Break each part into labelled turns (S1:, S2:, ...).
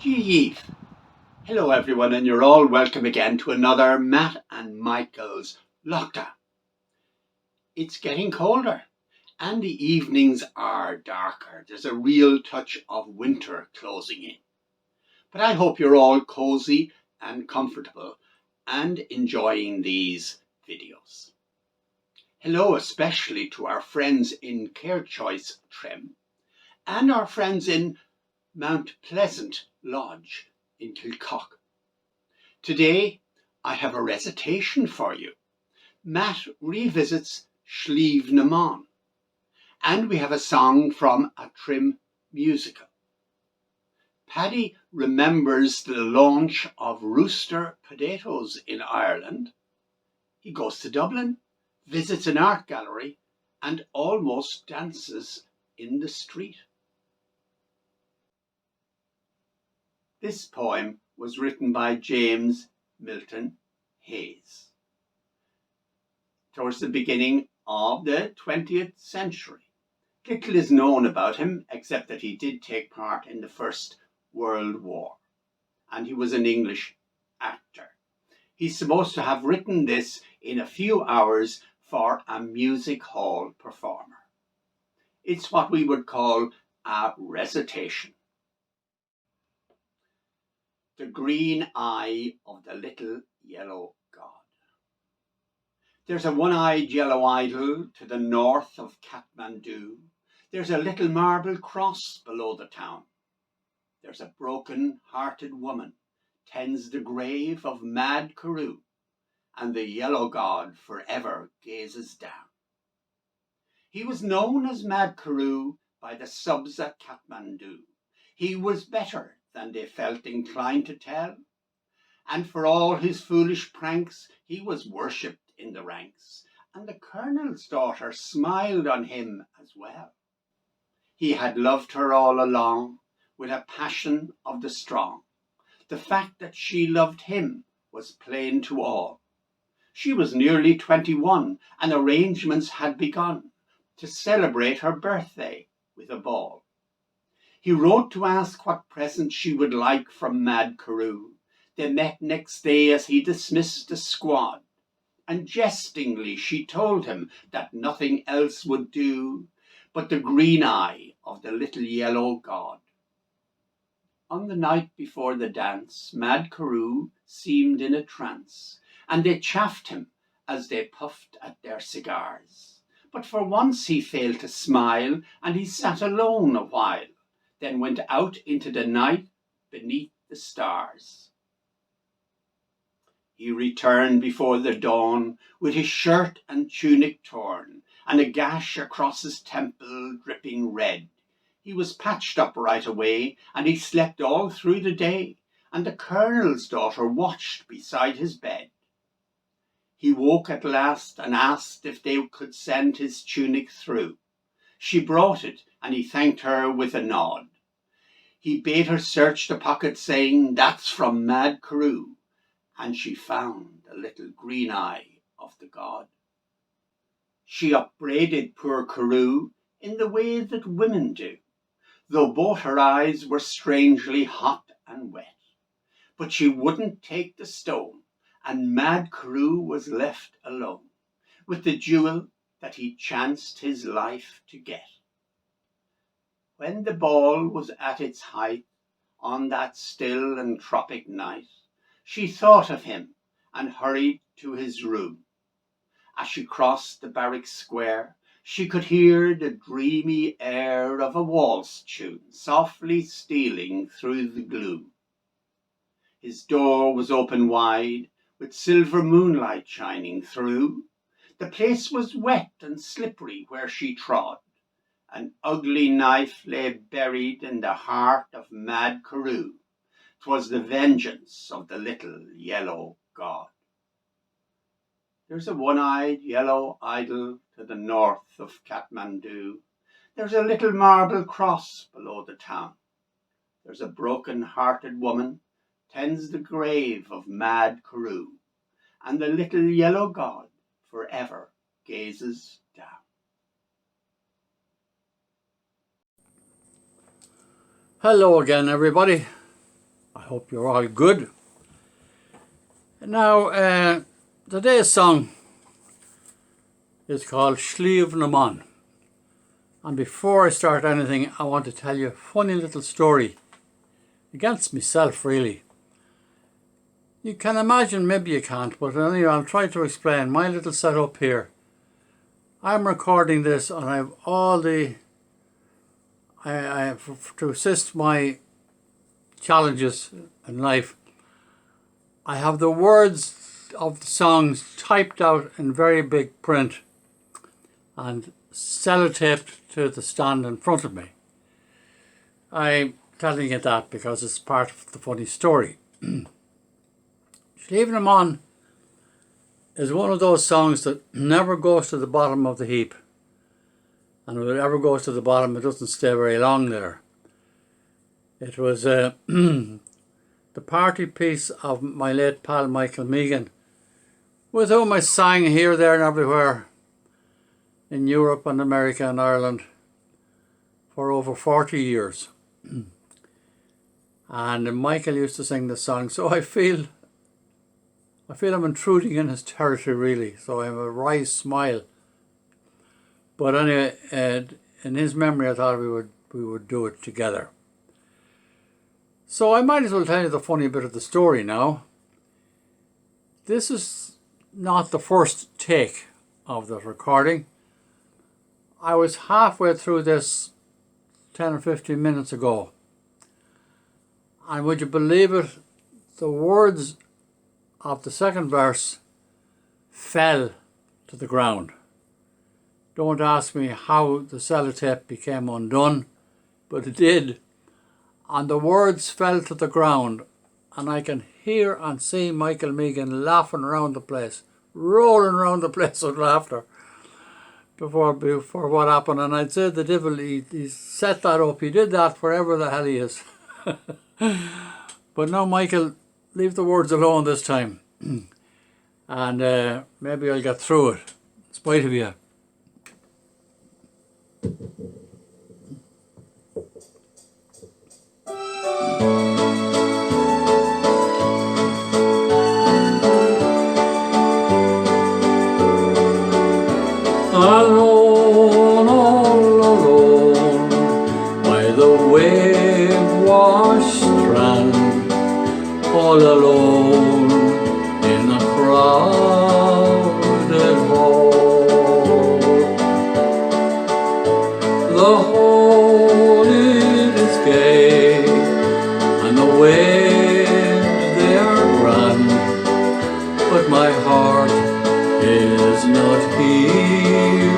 S1: Geeve. Hello everyone, and you're all welcome again to another Matt and Michael's Lockdown. It's getting colder and the evenings are darker. There's a real touch of winter closing in. But I hope you're all cozy and comfortable and enjoying these videos. Hello especially to our friends in Carechoice Trim and our friends in Mount Pleasant Lodge in Kilcock. Today I have a recitation for you. Matt revisits Slievenamon, and we have a song from a Trim musical. Paddy remembers the launch of Rooster Potatoes in Ireland. He goes to Dublin, visits an art gallery, and almost dances in the street. This poem was written by James Milton Hayes towards the beginning of the 20th century. Little is known about him except that he did take part in the First World War and he was an English actor. He's supposed to have written this in a few hours for a music hall performer. It's what we would call a recitation. The green eye of the little yellow god. There's a one-eyed yellow idol to the north of Kathmandu. There's a little marble cross below the town. There's a broken-hearted woman tends the grave of Mad Carew, and the yellow god forever gazes down. He was known as Mad Carew by the subs at Kathmandu. He was better than they felt inclined to tell, and for all his foolish pranks he was worshipped in the ranks, and the colonel's daughter smiled on him as well. He had loved her all along with a passion of the strong. The fact that she loved him was plain to all. She was nearly 21 and arrangements had begun to celebrate her birthday with a ball. He wrote to ask what present she would like from Mad Carew. They met next day as he dismissed the squad, and jestingly she told him that nothing else would do but the green eye of the little yellow god. On the night before the dance, Mad Carew seemed in a trance, and they chaffed him as they puffed at their cigars. But for once he failed to smile, and he sat alone a while, then went out into the night beneath the stars. He returned before the dawn with his shirt and tunic torn, and a gash across his temple dripping red. He was patched up right away, and he slept all through the day, and the colonel's daughter watched beside his bed. He woke at last and asked if they could send his tunic through. She brought it, and he thanked her with a nod. He bade her search the pocket, saying, "That's from Mad Carew," and she found the little green eye of the god. She upbraided poor Carew in the way that women do, though both her eyes were strangely hot and wet. But she wouldn't take the stone, and Mad Carew was left alone with the jewel that he chanced his life to get. When the ball was at its height, on that still and tropic night, she thought of him and hurried to his room. As she crossed the barrack square, she could hear the dreamy air of a waltz tune softly stealing through the gloom. His door was open wide, with silver moonlight shining through. The place was wet and slippery where she trod. An ugly knife lay buried in the heart of Mad Carew. 'Twas the vengeance of the little yellow god. There's a one-eyed yellow idol to the north of Kathmandu. There's a little marble cross below the town. There's a broken-hearted woman tends the grave of Mad Carew, and the little yellow god forever gazes down. Hello again, everybody.
S2: hope you're all good. Now, today's song is called Slievenamon. And before I start anything, I want to tell you a funny little story against myself, really. You can imagine, maybe you can't, but anyway, I'll try to explain my little setup here. I'm recording this and I have all the, to assist my challenges in life, I have the words of the songs typed out in very big print and sellotaped to the stand in front of me. I'm telling you that because it's part of the funny story. Slievenamon is one of those songs that never goes to the bottom of the heap. And if it ever goes to the bottom, it doesn't stay very long there. It was the party piece of my late pal Michael Megan, with whom I sang here, there and everywhere in Europe and America and Ireland for over 40 years. And Michael used to sing the song, so I feel I'm intruding in his territory, really, so I have a wry smile. But anyway, in his memory I thought we would do it together. So I might as well tell you the funny bit of the story now. This is not the first take of the recording. I was halfway through this 10 or 15 minutes ago. And would you believe it, the words of the second verse fell to the ground. Don't ask me how the sellotape became undone, but it did. And the words fell to the ground, and I can hear and see Michael Megan laughing around the place, rolling around the place with laughter before what happened. And I'd say the devil, he set that up, he did that wherever the hell he is. But now, Michael, leave the words alone this time. And maybe I'll get through it, in spite of you. Alone, all alone, by the wave-washed strand, all alone in a crowded hall. The whole is gay, and the wind they are grand, but my heart is not here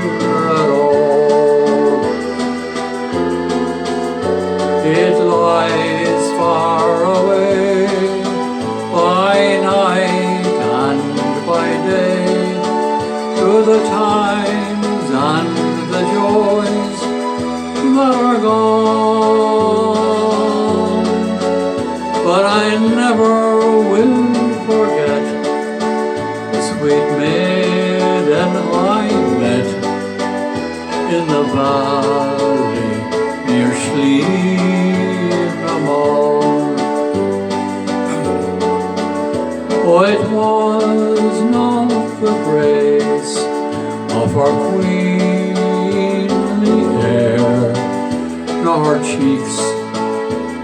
S2: at all. It lies far away by night and by day, through the times and the joys that are gone. But I never will forget the sweet maiden I met in the valley near Slievenamon. Oh, it was not the grace of our queenly hair, nor her cheeks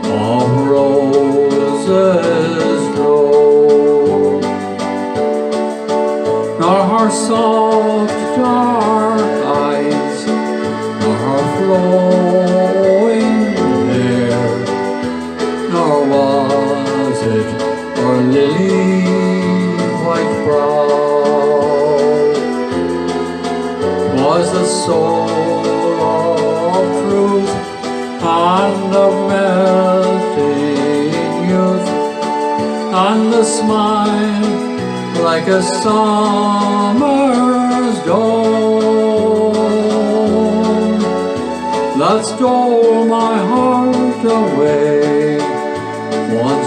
S2: of roses glow, nor her soft dark eyes, nor her flowing hair, nor was it her lily white brow. Was the soul of truth and of melting youth, and the smile like a summer's dawn that stole my heart away one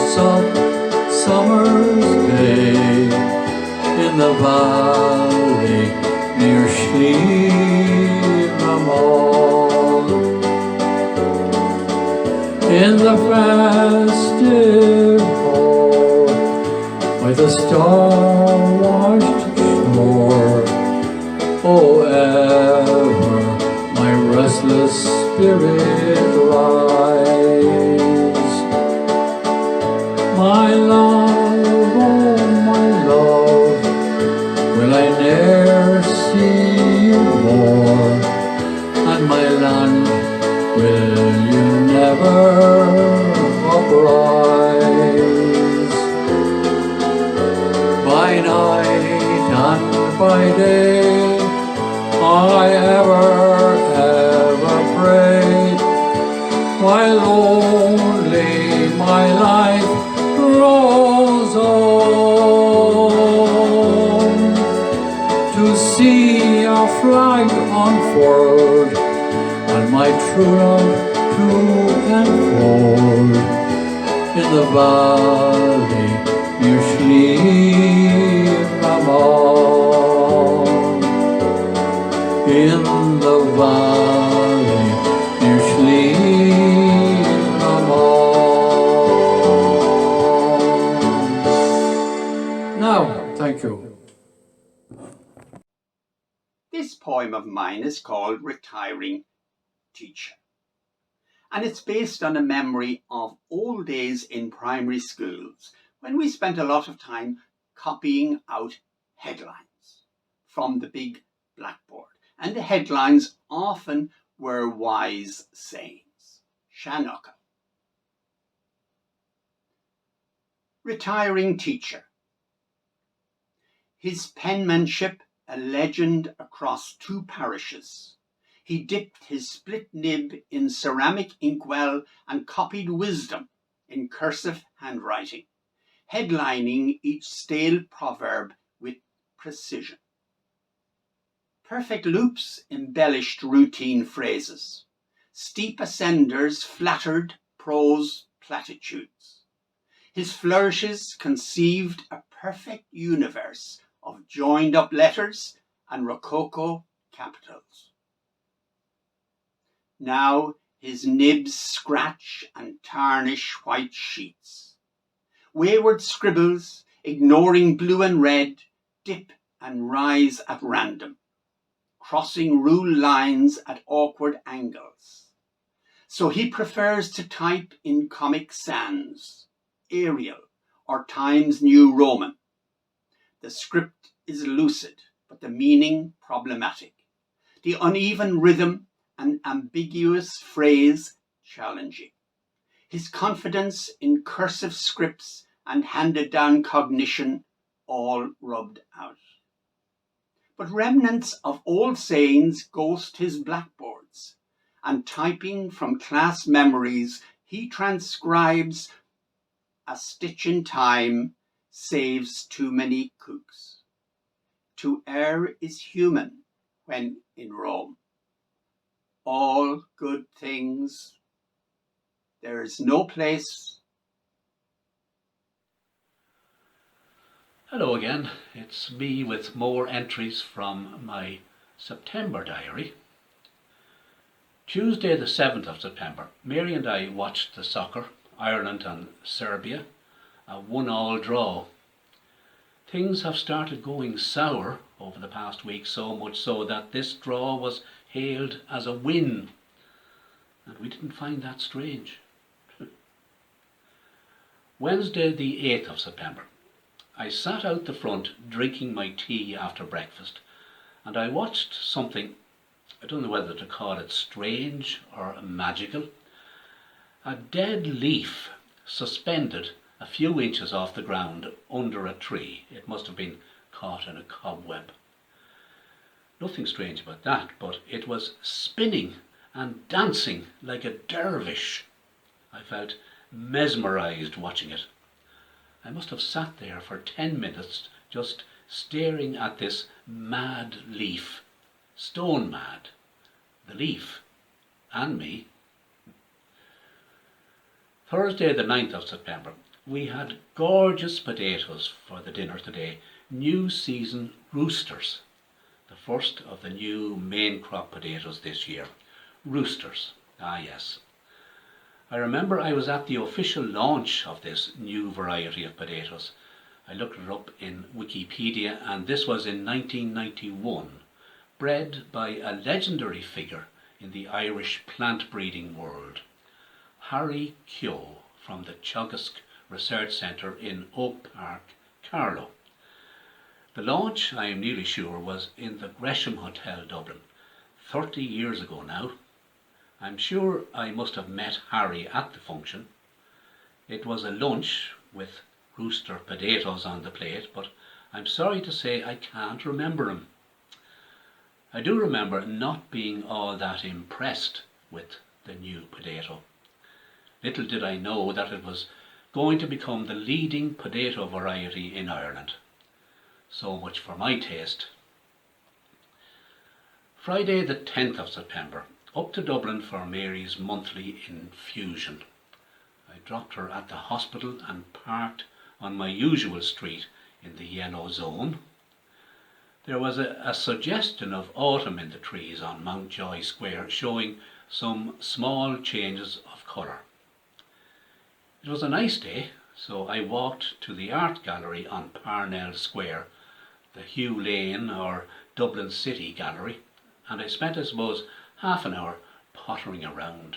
S2: summer's day in the valley near Slievenamon. In the festive with a star-washed shore. Oh, ever my restless spirit rise. My love, oh my love, will I ne'er see you more? And my land, will you never uprise? By night and by day, I ever pray, while only my life grows on, to see our flag unfurled and my true love to enfold in the valley near Slievenamon. In the valley near Slievenamon. Now, thank you.
S1: This poem of mine is called Retiring Teacher, and it's based on a memory of old days in primary schools when we spent a lot of time copying out headlines from the big blackboard, and the headlines often were wise sayings. Shannocha. Retiring Teacher. His penmanship a legend across 2 parishes. He dipped his split nib in ceramic inkwell and copied wisdom in cursive handwriting, headlining each stale proverb with precision. Perfect loops embellished routine phrases. Steep ascenders flattered prose platitudes. His flourishes conceived a perfect universe of joined-up letters and rococo capitals. Now his nibs scratch and tarnish white sheets. Wayward scribbles, ignoring blue and red, dip and rise at random, crossing rule lines at awkward angles. So he prefers to type in Comic Sans, Arial, or Times New Roman. The script is lucid, but the meaning problematic. The uneven rhythm and ambiguous phrase challenging. His confidence in cursive scripts and handed-down cognition all rubbed out. But remnants of old sayings ghost his blackboards, and typing from class memories, he transcribes a stitch in time saves too many cooks. To err is human when in Rome. All good things, there is no place.
S3: Hello again, it's me with more entries from my September diary. Tuesday the 7th of September, Mary and I watched the soccer, Ireland and Serbia, a 1-1 draw. Things have started going sour over the past week, so much so that this draw was hailed as a win, and we didn't find that strange. Wednesday the 8th of September, I sat out the front drinking my tea after breakfast, and I watched something, I don't know whether to call it strange or magical. A dead leaf suspended a few inches off the ground under a tree. It must have been caught in a cobweb. Nothing strange about that, but it was spinning and dancing like a dervish. I felt mesmerised watching it. I must have sat there for 10 minutes just staring at this mad leaf, stone mad, the leaf and me. Thursday the 9th of September, we had gorgeous potatoes for the dinner today, new season roosters, the first of the new main crop potatoes this year. Roosters, ah yes. I remember I was at the official launch of this new variety of potatoes, I looked it up in Wikipedia, and this was in 1991, bred by a legendary figure in the Irish plant breeding world, Harry Keogh, from the Teagasc Research Centre in Oak Park, Carlow. The launch, I am nearly sure, was in the Gresham Hotel, Dublin, 30 years ago now. I'm sure I must have met Harry at the function. It was a lunch with rooster potatoes on the plate, but I'm sorry to say I can't remember him. I do remember not being all that impressed with the new potato. Little did I know that it was going to become the leading potato variety in Ireland. So much for my taste. Friday the 10th of September, up to Dublin for Mary's monthly infusion. I dropped her at the hospital and parked on my usual street in the yellow zone. There was a suggestion of autumn in the trees on Mountjoy Square, showing some small changes of colour. It was a nice day, so I walked to the art gallery on Parnell Square, the Hugh Lane or Dublin City Gallery, and I spent, I suppose, half an hour pottering around,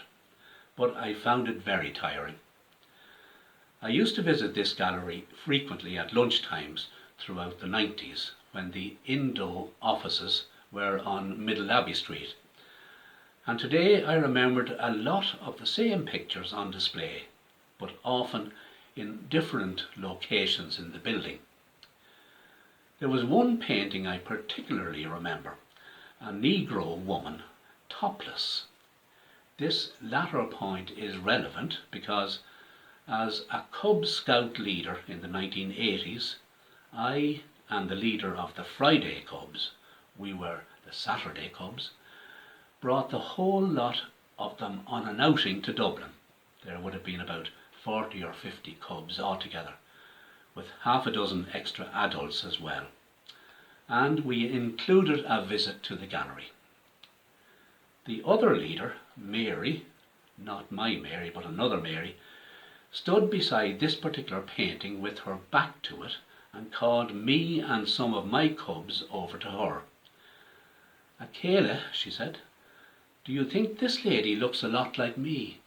S3: but I found it very tiring. I used to visit this gallery frequently at lunchtimes throughout the 90s, when the Indo offices were on Middle Abbey Street, and today I remembered a lot of the same pictures on display, but often in different locations in the building. There was one painting I particularly remember, a Negro woman topless. This latter point is relevant because as a Cub Scout leader in the 1980s, I and the leader of the Friday Cubs, we were the Saturday Cubs, brought the whole lot of them on an outing to Dublin. There would have been about 40 or 50 Cubs altogether, with half a dozen extra adults as well. And we included a visit to the gallery. The other leader, Mary, not my Mary but another Mary, stood beside this particular painting with her back to it and called me and some of my cubs over to her. "Akela," she said, "do you think this lady looks a lot like me?"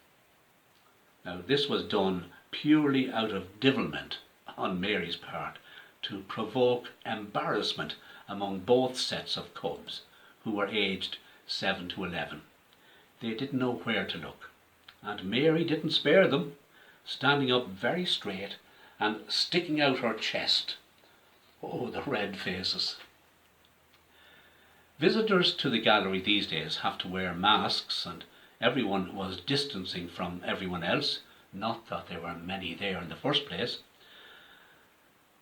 S3: Now this was done purely out of devilment on Mary's part to provoke embarrassment among both sets of cubs, who were aged 7 to 11. They didn't know where to look, and Mary didn't spare them, standing up very straight and sticking out her chest. Oh, the red faces. Visitors to the gallery these days have to wear masks, and everyone was distancing from everyone else, not that there were many there in the first place.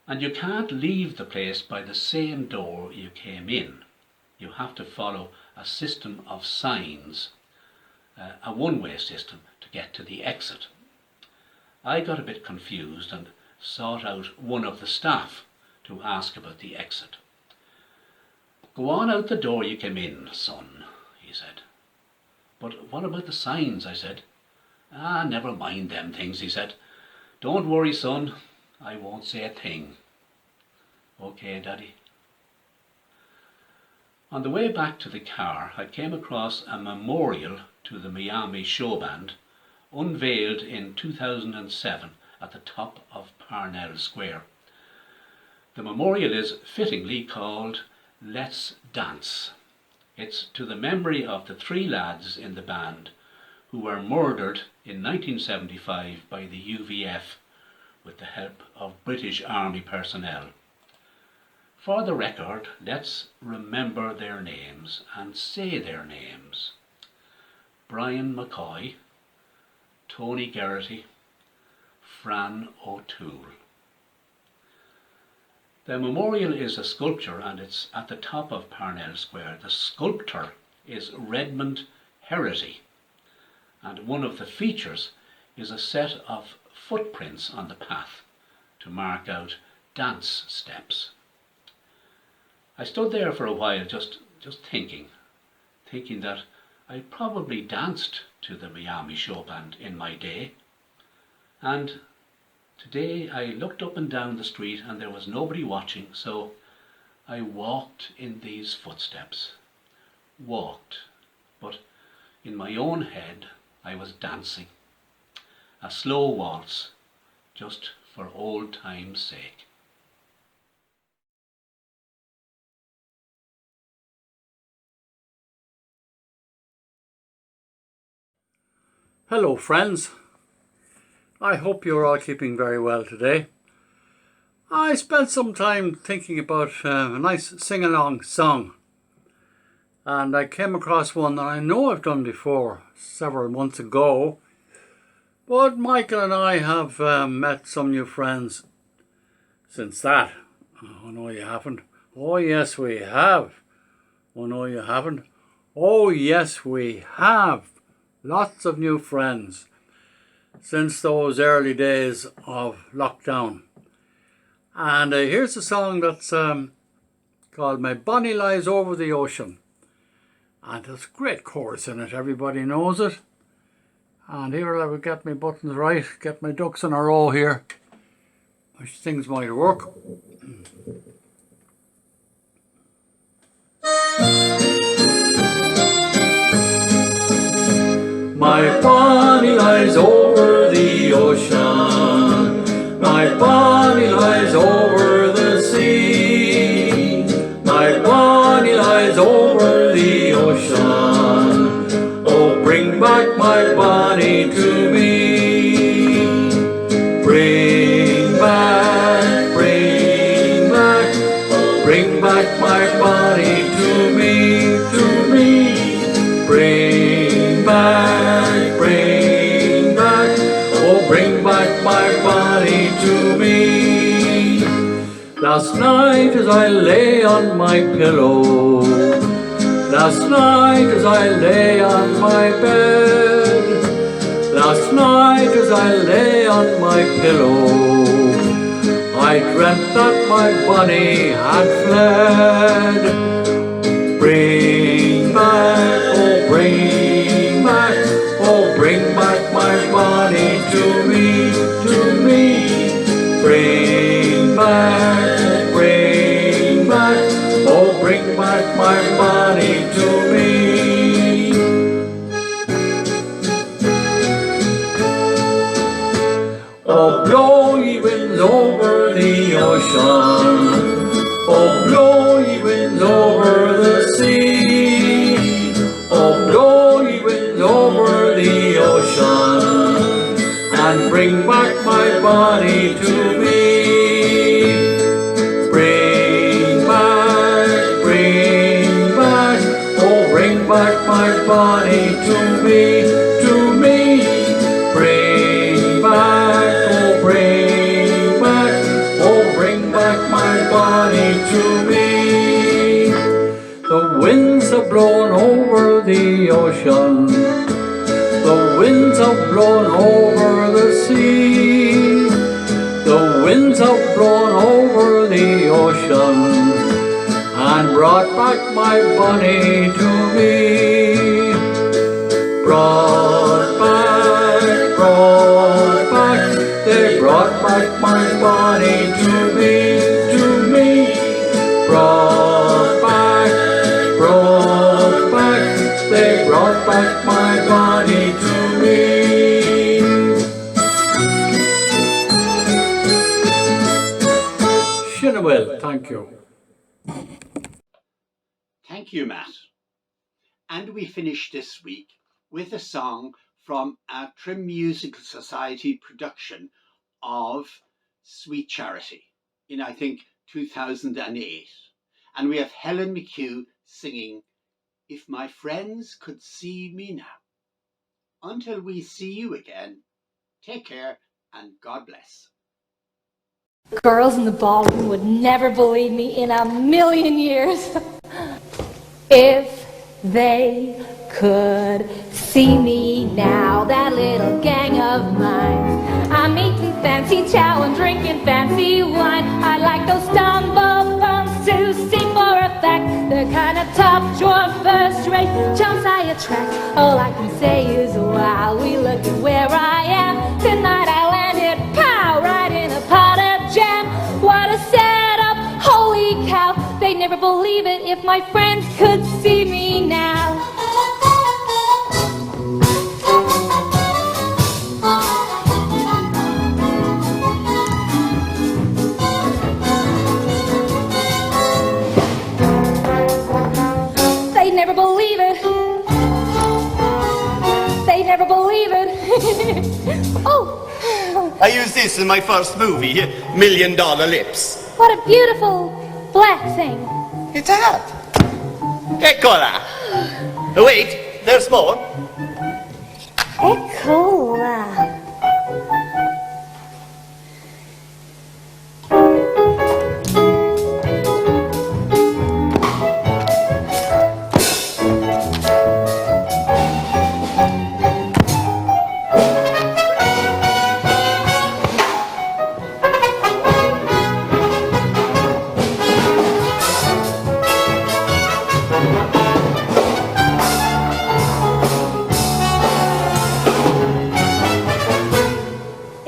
S3: And you can't leave the place by the same door you came in. You have to follow a system of signs, a one-way system to get to the exit. I got a bit confused and sought out one of the staff to ask about the exit. "Go on out the door you came in, son," he said. "But what about the signs?" I said. "Ah, never mind them things," he said. "Don't worry, son, I won't say a thing." "Okay, Daddy." On the way back to the car, I came across a memorial to the Miami Show Band, unveiled in 2007 at the top of Parnell Square. The memorial is fittingly called "Let's Dance." It's to the memory of the 3 lads in the band who were murdered in 1975 by the UVF with the help of British Army personnel. For the record, let's remember their names and say their names. Brian McCoy, Tony Geraghty, Fran O'Toole. The memorial is a sculpture and it's at the top of Parnell Square. The sculptor is Redmond Herity, and one of the features is a set of footprints on the path to mark out dance steps. I stood there for a while just thinking that I probably danced to the Miami Show Band in my day, and Today I looked up and down the street and there was nobody watching, so I walked in these footsteps. Walked, but in my own head I was dancing. A slow waltz, just for old time's sake.
S2: Hello friends, I hope you're all keeping very well today. I spent some time thinking about a nice sing-along song, and I came across one that I know I've done before several months ago, but Michael and I have met some new friends since that. Oh no you haven't. Oh yes we have. Oh no you haven't. Oh yes we have. Lots of new friends since those early days of lockdown. And here's a song that's called My Bonnie Lies Over the Ocean. And there's a great chorus in it, everybody knows it. And here I will get my buttons right, get my ducks in a row here. Which things might work. My Bonnie lies over the ocean, my Bonnie lies over the sea, my Bonnie lies over the ocean. Oh, bring back my Bonnie to me. Bring back, oh, bring back my Bonnie to me, to me. Bring back, oh bring back my Bonnie to me. Last night as I lay on my pillow, last night as I lay on my bed, last night as I lay on my pillow, I dreamt that my Bonnie had fled. Bring back, oh bring back, oh bring back my Bonnie to me, to me. Bring back, oh bring back my Bonnie to me. Oh blow ye winds over the ocean, oh blow ye winds over the sea, oh blow ye winds over the ocean, and bring back my Bonnie to me. Bring back, oh bring back my Bonnie to me, to me. Bring back, oh bring back my Bonnie to me. The winds have blown over the ocean, the winds have blown over the sea, the winds have blown over the ocean, and brought back my Bonnie to me. Brought back, they brought back my Bonnie to me, to me. Brought back, they brought back my Bonnie to me. Shinawil, thank you.
S1: Thank you, Matt. And we finish this week with a song from a Trim Musical Society production of Sweet Charity in, I think, 2008. And we have Helen McHugh singing If My Friends Could See Me Now. Until we see you again, take care and God bless.
S4: Girls in the ballroom would never believe me in a million years. If they could see me now, that little gang of mine. I'm eating fancy chow and drinking fancy wine. I like those stumble bumps to see for a fact. The kind of top drawer, first rate chumps I attract. All I can say is, wow, we look at where I am. Tonight I landed, pow, right in never believe it if my friends could see me now. They'd never believe it. They'd never believe it. Oh!
S5: I used this in my first movie, $1 Million Lips.
S4: What a beautiful black thing.
S5: It's a hat. Eccola. Wait, there's more.
S4: Eccola.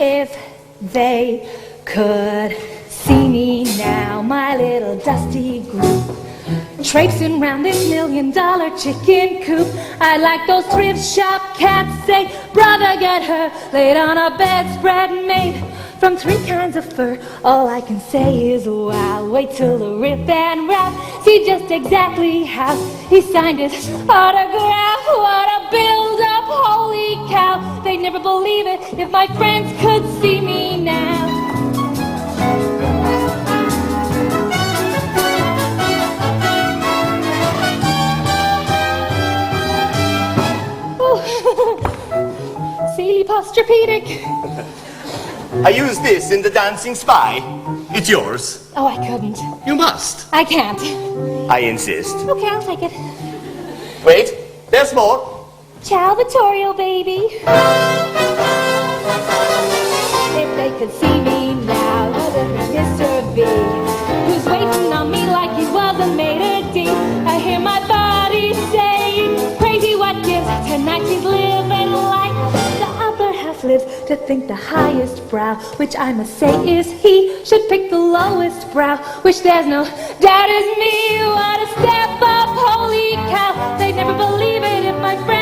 S4: If they could see me now, my little dusty group, traipsing round this $1 million chicken coop, I'd like those thrift shop cats say, brother, get her laid on a bedspread made from 3 kinds of fur. All I can say is wow, wait till the Rip and Rap see just exactly how he signed his autograph. What a build-up, holy cow. They'd never believe it if my friends could see me now. Sealy Posturpedic.
S5: I used this in The Dancing Spy. It's yours.
S4: Oh, I couldn't.
S5: You must.
S4: I can't.
S5: I insist.
S4: Okay, I'll take it.
S5: Wait, there's more.
S4: Ciao, Vittorio, baby. If they could see me now, what would Mr. B? Who's waiting on me like he was a maitre d'? I hear my body say, crazy what gives, tonight she's living life. The upper half lives to think the highest brow, which I must say is he, should pick the lowest brow, which there's no doubt is me. What a step up, holy cow. They'd never believe it if my friend